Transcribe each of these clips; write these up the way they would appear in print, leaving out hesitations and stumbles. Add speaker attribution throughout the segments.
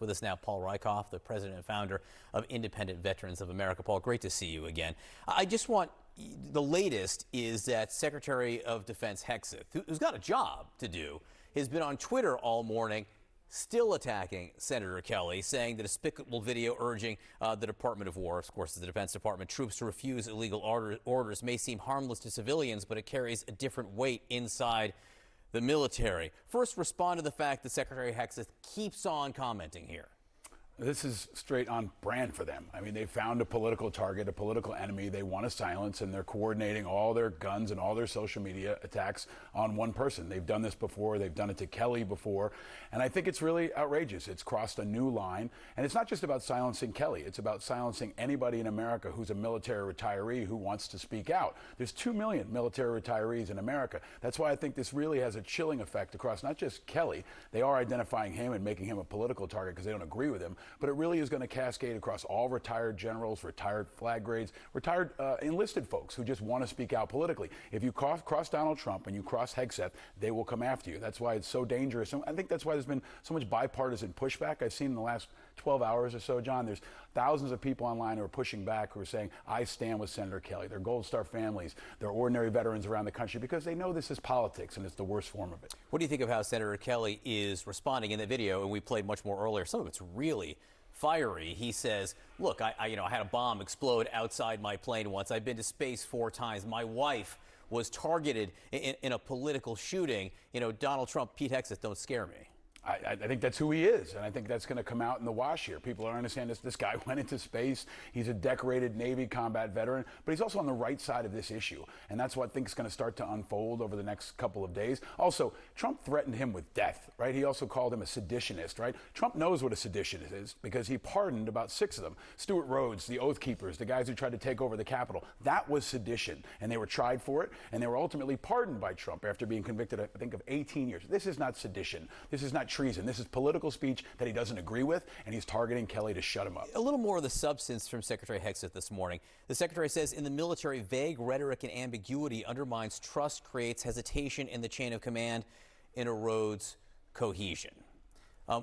Speaker 1: With us now, Paul Rieckhoff, the president and founder of Independent Veterans of America. Paul, great to see you again. I just want the latest is that Secretary of Defense Hegseth, who's got a job to do, has been on Twitter all morning, still attacking Senator Kelly, saying the despicable video urging the Department of War, of course, the Defense Department, troops to refuse illegal orders may seem harmless to civilians, but it carries a different weight inside the military. First, respond to the fact that Secretary Hegseth keeps on commenting here.
Speaker 2: This is straight on brand for them. I mean, they found a political target, a political enemy they want to silence, and they're coordinating all their guns and all their social media attacks on one person. They've done this before. They've done it to Kelly before. And I think it's really outrageous. It's crossed a new line. And it's not just about silencing Kelly. It's about silencing anybody in America who's a military retiree who wants to speak out. There's 2 million military retirees in America. That's why I think this really has a chilling effect across not just Kelly. They are identifying him and making him a political target because they don't agree with him. But it really is going to cascade across all retired generals, retired flag grades, retired enlisted folks who just want to speak out politically. If you cross Donald Trump and you cross Hegseth, they will come after you. That's why it's so dangerous. And I think that's why there's been so much bipartisan pushback. I've seen in the last 12 hours or so, John, there's thousands of people online who are pushing back, who are saying, I stand with Senator Kelly. They're Gold Star families. They're ordinary veterans around the country because they know this is politics and it's the worst form of it.
Speaker 1: What do you think of how Senator Kelly is responding in the video? And we played much more earlier. Some of it's really fiery. He says, look, I had a bomb explode outside my plane once. I've been to space 4 times. My wife was targeted in a political shooting. You know, Donald Trump, Pete Hegseth don't scare me.
Speaker 2: I think that's who he is, and I think that's going to come out in the wash here. People don't understand this. This guy went into space. He's a decorated Navy combat veteran, but he's also on the right side of this issue, and that's what I think is going to start to unfold over the next couple of days. Also, Trump threatened him with death, right? He also called him a seditionist, right? Trump knows what a seditionist is because he pardoned about 6 of them. Stuart Rhodes, the Oath Keepers, the guys who tried to take over the Capitol. That was sedition, and they were tried for it, and they were ultimately pardoned by Trump after being convicted, I think, of 18 years. This is not sedition. This is not treason. This is political speech that he doesn't agree with, and he's targeting Kelly to shut him up.
Speaker 1: A little more of the substance from Secretary Hegseth this morning. The secretary says in the military, vague rhetoric and ambiguity undermines trust, creates hesitation in the chain of command, and erodes cohesion.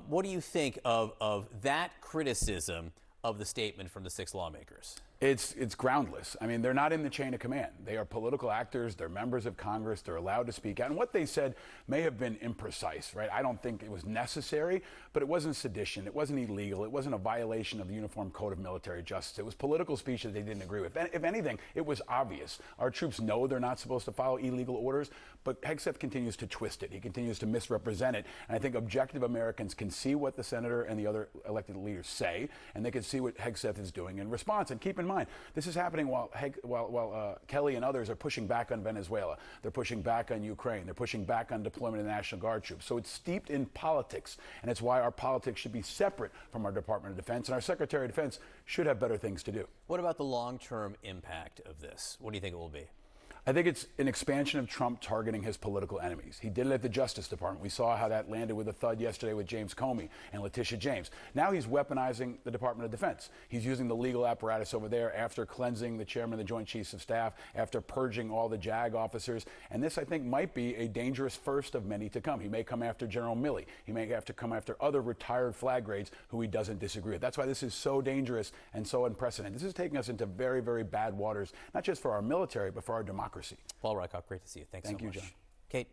Speaker 1: What do you think of that criticism of the statement from the 6 lawmakers?
Speaker 2: It's groundless. I mean, they're not in the chain of command. They are political actors. They're members of Congress. They're allowed to speak out. And what they said may have been imprecise, right? I don't think it was necessary, but it wasn't sedition. It wasn't illegal. It wasn't a violation of the Uniform Code of Military Justice. It was political speech that they didn't agree with. If anything, it was obvious. Our troops know they're not supposed to follow illegal orders, but Hegseth continues to twist it. He continues to misrepresent it. And I think objective Americans can see what the senator and the other elected leaders say, and they can see what Hegseth is doing in response. And keep in mind, this is happening while Kelly and others are pushing back on Venezuela. They're pushing back on Ukraine. They're pushing back on deployment of the National Guard troops. So it's steeped in politics, and it's why our politics should be separate from our Department of Defense, and our Secretary of Defense should have better things to do.
Speaker 1: What about the long-term impact of this? What do you think it will be?
Speaker 2: I think it's an expansion of Trump targeting his political enemies. He did it at the Justice Department. We saw how that landed with a thud yesterday with James Comey and Letitia James. Now he's weaponizing the Department of Defense. He's using the legal apparatus over there after cleansing the chairman of the Joint Chiefs of Staff, after purging all the JAG officers. And this, I think, might be a dangerous first of many to come. He may come after General Milley. He may have to come after other retired flag grades who he doesn't disagree with. That's why this is so dangerous and so unprecedented. This is taking us into very, very bad waters, not just for our military, but for our democracy.
Speaker 1: Paul Rieckhoff, great to see you. Thanks so much.
Speaker 2: Thank you, John.
Speaker 1: Kate.